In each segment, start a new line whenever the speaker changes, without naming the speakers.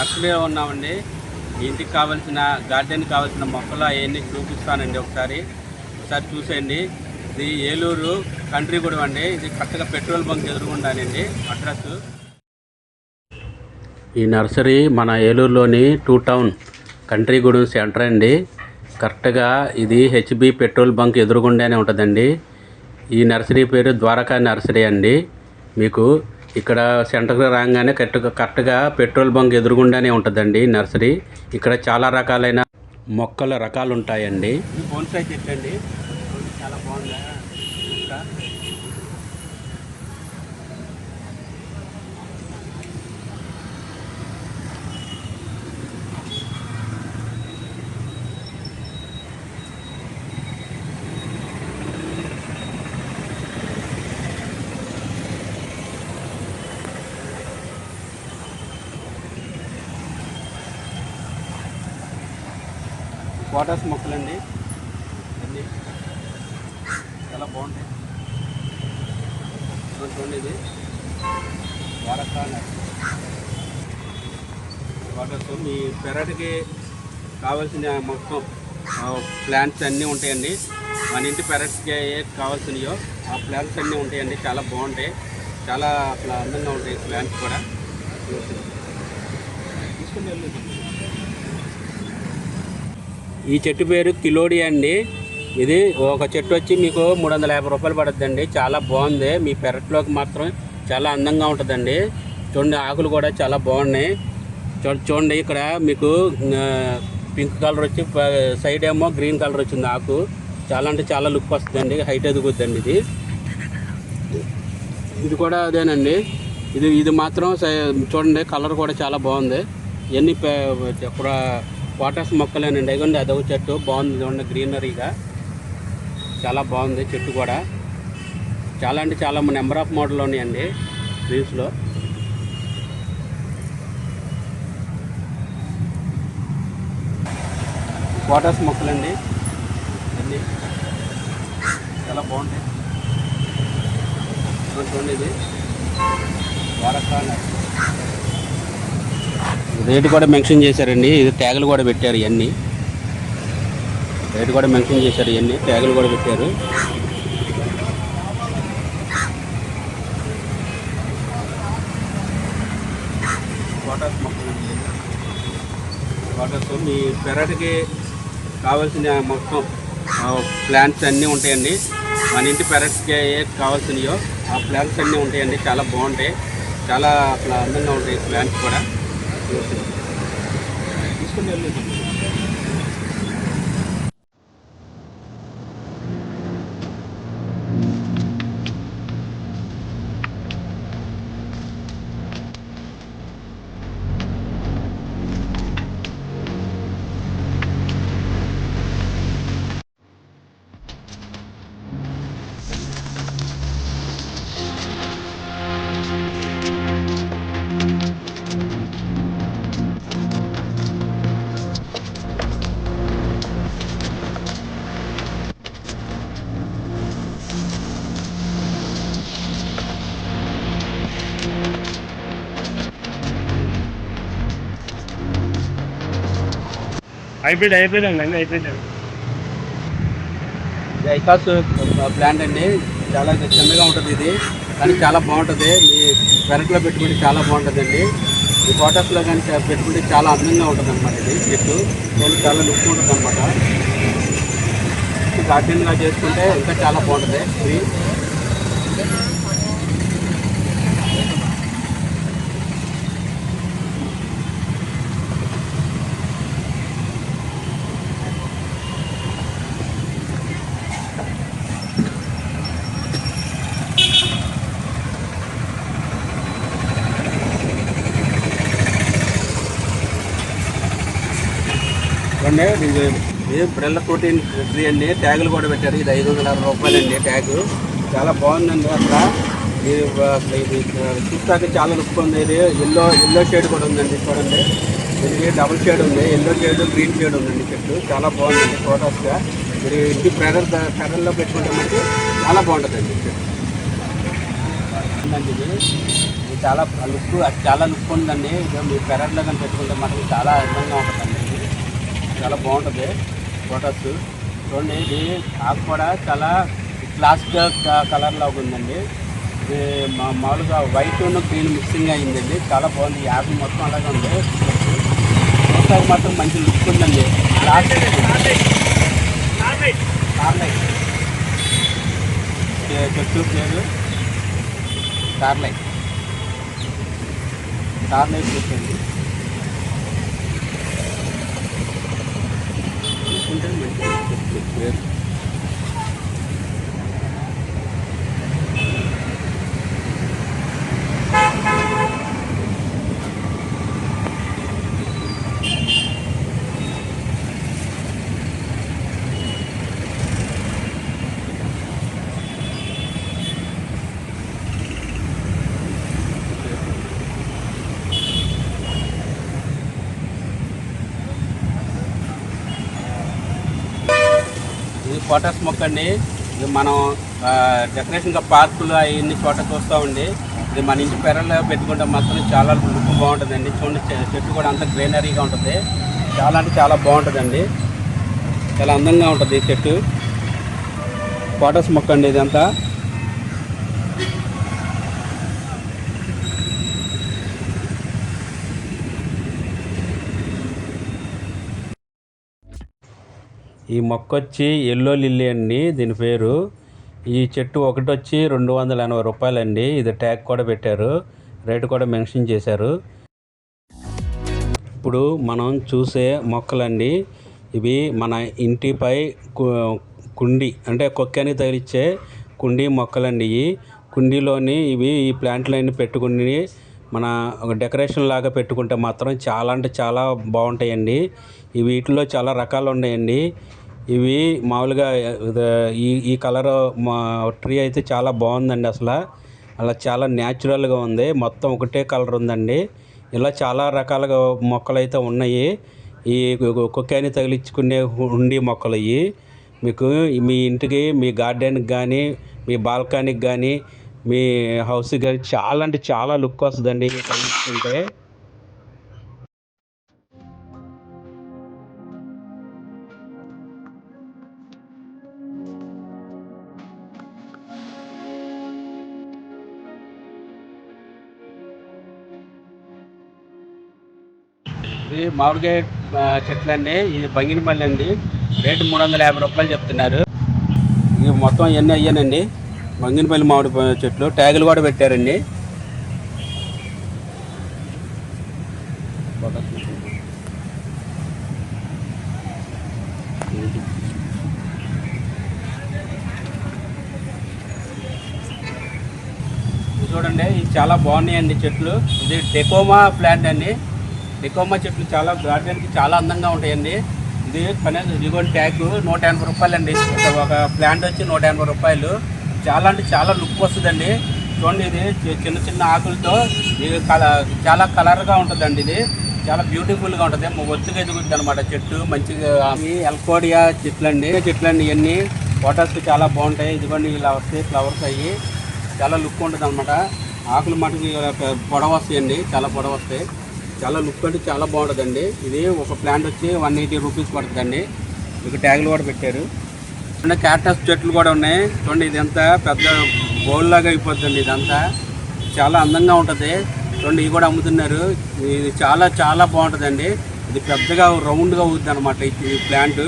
నర్సరీలో ఉన్నామండి. ఇంటికి కావాల్సిన గార్డెన్కి కావాల్సిన మొక్కలు అవన్నీ చూపిస్తానండి. ఒకసారి చూసేయండి. ఇది ఏలూరు కంట్రీగూడెం అండి. ఇది కరెక్ట్గా పెట్రోల్ బంక్ ఎదురుగుండానండి అడ్రస్. ఈ నర్సరీ మన ఏలూరులోని 2 టౌన్ కంట్రీగూడెం సెంటర్ అండి. కరెక్ట్గా ఇది హెచ్బి పెట్రోల్ బంక్ ఎదురుగుండానే ఉంటుందండి. ఈ నర్సరీ పేరు ద్వారకా నర్సరీ అండి. మీకు ఇక్కడ సెంటర్కి రాగానే కరెక్ట్గా పెట్రోల్ బంక్ ఎదురుగుండానే ఉంటుందండి నర్సరీ. ఇక్కడ చాలా రకాలైన మొక్కల రకాలు ఉంటాయండి. ఇది బోన్సాయి చెట్టు అండి. చాలా బాగుంది. వాటర్స్ మొక్కలండి అన్నీ చాలా బాగుంటాయి. చూడండి, ఇది వాటర్స్ మీ పెరట్కి కావాల్సిన మొత్తం ప్లాంట్స్ అన్నీ ఉంటాయండి. మన ఇంటి పెరట్కి ఏ కావాల్సినయో ఆ ప్లాంట్స్ అన్నీ ఉంటాయండి. చాలా బాగుంటాయి. చాలా అట్లా అందంగా ఉంటాయి ప్లాంట్స్ కూడా. తీసుకుని వెళ్ళి ఈ చెట్టు పేరు కిలోడి అండి. ఇది ఒక చెట్టు వచ్చి మీకు 350 రూపాయలు పడుతుందండి. చాలా బాగుంది. మీ పెరట్లోకి మాత్రం చాలా అందంగా ఉంటుందండి. చూడండి, ఆకులు కూడా చాలా బాగున్నాయి. చూడండి, ఇక్కడ మీకు పింక్ కలర్ వచ్చి సైడ్ ఏమో గ్రీన్ కలర్ వచ్చింది. ఆకు చాలా అంటే చాలా లుక్ వస్తుందండి. హైట్ ఎదుగుద్దండి. ఇది కూడా అదేనండి. ఇది మాత్రం చూడండి, కలర్ కూడా చాలా బాగుంది. ఇవన్నీ ఇక్కడ వాటర్స్ మొక్కలేనండి. అదిగోండి, అదొక చెట్టు బాగుంది. చూడండి, గ్రీనరీగా చాలా బాగుంది చెట్టు కూడా. చాలా అంటే చాలా నెంబర్ ఆఫ్ మోడల్ ఉన్నాయండి ట్రీస్లో. వాటర్స్ మొక్కలండి అన్నీ చాలా బాగుంటాయి. చూడండి, ఇది వారకాల రేటు కూడా మెన్షన్ చేశారండి. ఇది ట్యాగులు కూడా పెట్టారు. ఇవన్నీ రేటు కూడా మెన్షన్ చేశారు. ఇవన్నీ ట్యాగులు కూడా పెట్టారు. వాటర్స్ మొక్కలండి. వాటర్స్ మీ పెరట్కి కావాల్సిన మొత్తం ప్లాంట్స్ అన్నీ ఉంటాయండి. మన ఇంటి పెరట్కి ఏ కావాల్సినయో ఆ ప్లాంట్స్ అన్నీ ఉంటాయండి. చాలా బాగుంటాయి. చాలా అట్లా అందంగా ఉంటాయి ప్లాంట్స్ కూడా. తీసుకుని వెళ్ళి
అయిపోయిందండి.
ఇది ఐకాస్ ప్లాంట్ అండి. చాలా చిన్నగా ఉంటుంది ఇది, కానీ చాలా బాగుంటుంది. మీ పెరట్లో పెట్టుకుంటే చాలా బాగుంటుందండి. ఈ ఫోటోస్లో కానీ పెట్టుకుంటే చాలా అందంగా ఉంటుంది అనమాట. ఇది చెట్టు చాలా లుక్ ఉంటుంది అనమాట. గార్డెన్గా చేసుకుంటే ఇంకా చాలా బాగుంటుంది. ఇది ఇది బ్రెల్ల ప్రోటీన్ ట్రీ అండి. ట్యాగులు కూడా పెట్టారు. ఇది 560 రూపాయలు అండి ట్యాగు. చాలా బాగుందండి. అక్కడ ఇది చూస్తాక చాలా లుక్ ఉంది. ఇది ఎల్లో షేడ్ కూడా ఉందండి. చూడండి, దీనికి డబుల్ షేడ్ ఉంది. ఎల్లో షేడ్, గ్రీన్ షేడ్ ఉందండి చెట్టు. చాలా బాగుందండి ఫోటోస్గా. మీరు ఇంటి పెరల్లో పెట్టుకుంటే మనకి చాలా బాగుంటుందండి చెట్టు. ఇది చాలా లుక్ ఉందండి. ఇది మీ పెరట్లో కానీ పెట్టుకుంటే మనకి చాలా అందంగా ఉంటుందండి. ఇది చాలా బాగుంటుంది ఫొటోస్. చూడండి, ఇది ఆకు కూడా చాలా క్లాసిక్ కలర్లో ఉందండి. ఇది మామూలుగా వైట్ గ్రీన్ మిక్సింగ్ అయిందండి. చాలా బాగుంది. ఈ ఆకు మొత్తం అలాగే ఉంది. చూస్తాకి మాత్రం మంచి లుక్ ఉందండి. చెట్టు పేరు స్టార్లైట్ చూస్తుంది. చూసుకుంటే మంచి చెట్టు పేరు. ఇది పోటాస్ మొక్క అండి. ఇది మనం డెకరేషన్గా పార్కులు అవన్నీ చోట చూస్తూ ఉండి ఇది మన ఇంటి పెరల్లో పెట్టుకుంటే మాత్రం చాలా లుక్ బాగుంటుందండి. చూడండి, చెట్టు కూడా అంత గ్రీనరీగా ఉంటుంది. చాలా అంటే చాలా బాగుంటుందండి. చాలా అందంగా ఉంటుంది ఈ చెట్టు. పోటాస్ మొక్క అండి ఇదంతా. ఈ మొక్క వచ్చి ఎల్లో లిల్లీ అండి దీని పేరు. ఈ చెట్టు ఒకటి వచ్చి 280 రూపాయలండి. ఇది ట్యాగ్ కూడా పెట్టారు, రేటు కూడా మెన్షన్ చేశారు. ఇప్పుడు మనం చూసే మొక్కలండి ఇవి మన ఇంటిపై కుండి అంటే కొక్కానికి తగిలిచ్చే కుండీ మొక్కలండి. ఈ కుండీలోని ఇవి ఈ ప్లాంట్లన్నీ పెట్టుకుని మన డెకరేషన్ లాగా పెట్టుకుంటే మాత్రం చాలా అంటే చాలా బాగుంటాయండి. వీటిలో చాలా రకాలు ఉన్నాయండి. ఇవి మామూలుగా ఈ కలర్ మా ట్రీ అయితే చాలా బాగుందండి. అసలు అలా చాలా న్యాచురల్గా ఉంది. మొత్తం ఒకటే కలర్ ఉందండి. ఇలా చాలా రకాలుగా మొక్కలు అయితే ఉన్నాయి. ఈ కొక్కాని తగిలించుకునే ఉండి మొక్కలు ఇవి మీకు మీ ఇంటికి, మీ గార్డెన్కి కానీ, మీ బాల్కనీకి కానీ, మీ హౌస్కి కానీ చాలా అంటే చాలా లుక్ వస్తుందండి తగిలించుకుంటే. ఇది మామిడికాయ చెట్లు అండి. ఇది బంగినపల్లి అండి. రేటు 350 రూపాయలు చెప్తున్నారు. ఇది మొత్తం ఇవన్నీ అయ్యానండి. బంగినపల్లి మామిడి చెట్లు ట్యాగులు కూడా పెట్టారండి. చూడండి, ఇది చాలా బాగున్నాయండి చెట్లు. ఇది డెకోమా ప్లాంట్ అండి. డెకోమా చెట్లు చాలా గార్డెన్కి చాలా అందంగా ఉంటాయండి. ఇది కనీసం ఇదిగోండి ట్యాగ్ 180 రూపాయలు అండి. ఒక ప్లాంట్ వచ్చి 180 రూపాయలు. చాలా అంటే చాలా లుక్ వస్తుందండి. చూడండి, ఇది చిన్న చిన్న ఆకులతో ఇది చాలా కలర్గా ఉంటుందండి. ఇది చాలా బ్యూటిఫుల్గా ఉంటుంది. ఒత్తుగా ఎదుగుతుంది అనమాట చెట్టు మంచిగా. ఎల్కోడియా చెట్లండి ఇవన్నీ ఫోటోస్కి చాలా బాగుంటాయి. ఇదిగోండి ఇలా వస్తాయి ఫ్లవర్స్ అయ్యి చాలా లుక్ ఉంటుంది అనమాట. ఆకులు మటుకు పొడవ వస్తాయండి, చాలా పొడవ వస్తాయి. చాలా లుక్ అంటే చాలా బాగుంటుందండి. ఇది ఒక ప్లాంట్ వచ్చి 180 రూపీస్ పడుతుందండి. మీకు ట్యాగులు కూడా పెట్టారు. అంటే క్యాక్టస్ చెట్లు కూడా ఉన్నాయి. చూడండి, ఇదంతా పెద్ద బౌల్ లాగా అయిపోతుందండి. ఇదంతా చాలా అందంగా ఉంటుంది. చూడండి, ఇవి కూడా అమ్ముతున్నారు. ఇది చాలా చాలా బాగుంటుందండి. ఇది పెద్దగా రౌండ్గా అవుతుంది అనమాట ఈ ప్లాంట్.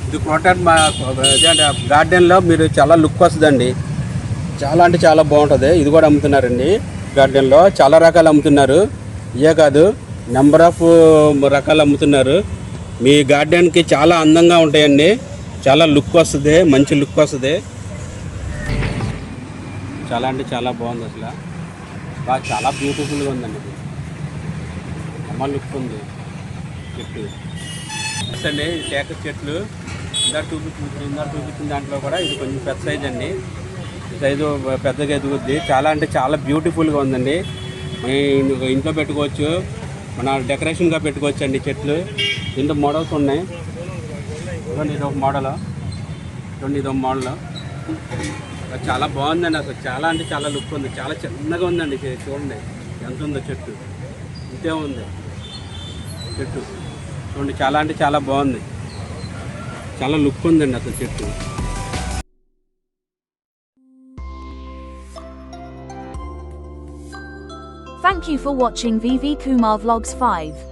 ఇది ప్రొటెక్ట్ గార్డెన్లో మీరు చాలా లుక్ వస్తుందండి. చాలా అంటే చాలా బాగుంటుంది. ఇది కూడా అమ్ముతున్నారండి. గార్డెన్లో చాలా రకాలు అమ్ముతున్నారు. ఇవే కాదు, నెంబర్ ఆఫ్ రకాలు అమ్ముతున్నారు. మీ గార్డెన్కి చాలా అందంగా ఉంటాయండి. చాలా లుక్ వస్తుంది, మంచి లుక్ వస్తుంది. చాలా అంటే చాలా బాగుంది. అసలు బాగా చాలా బ్యూటిఫుల్గా ఉందండి. ఇది అమ్మ లుక్ ఉంది చెట్టు అండి. తేక చెట్లు ఇందాక చూపించిన దాంట్లో కూడా ఇది కొంచెం పెద్ద సైజ్ అండి. సైజు పెద్దగా ఎదుగుద్ది. చాలా అంటే చాలా బ్యూటిఫుల్గా ఉందండి. ఇంట్లో పెట్టుకోవచ్చు, మన డెకరేషన్గా పెట్టుకోవచ్చు అండి చెట్లు. దీంట్లో మోడల్స్ ఉన్నాయి. చూడండి, ఇదొక మోడల్. చూడండి, ఇదొక మోడల్. చాలా బాగుందండి. అసలు చాలా అంటే చాలా లుక్ ఉంది. చాలా చిన్నగా ఉందండి. చూడండి, ఎంత ఉందో చెట్టు, ఇంతే ఉంది చెట్టు. చూడండి, చాలా అంటే చాలా బాగుంది, చాలా లుక్ ఉందండి అసలు చెట్టు.
Thank you for watching VV Kumar Vlogs 5.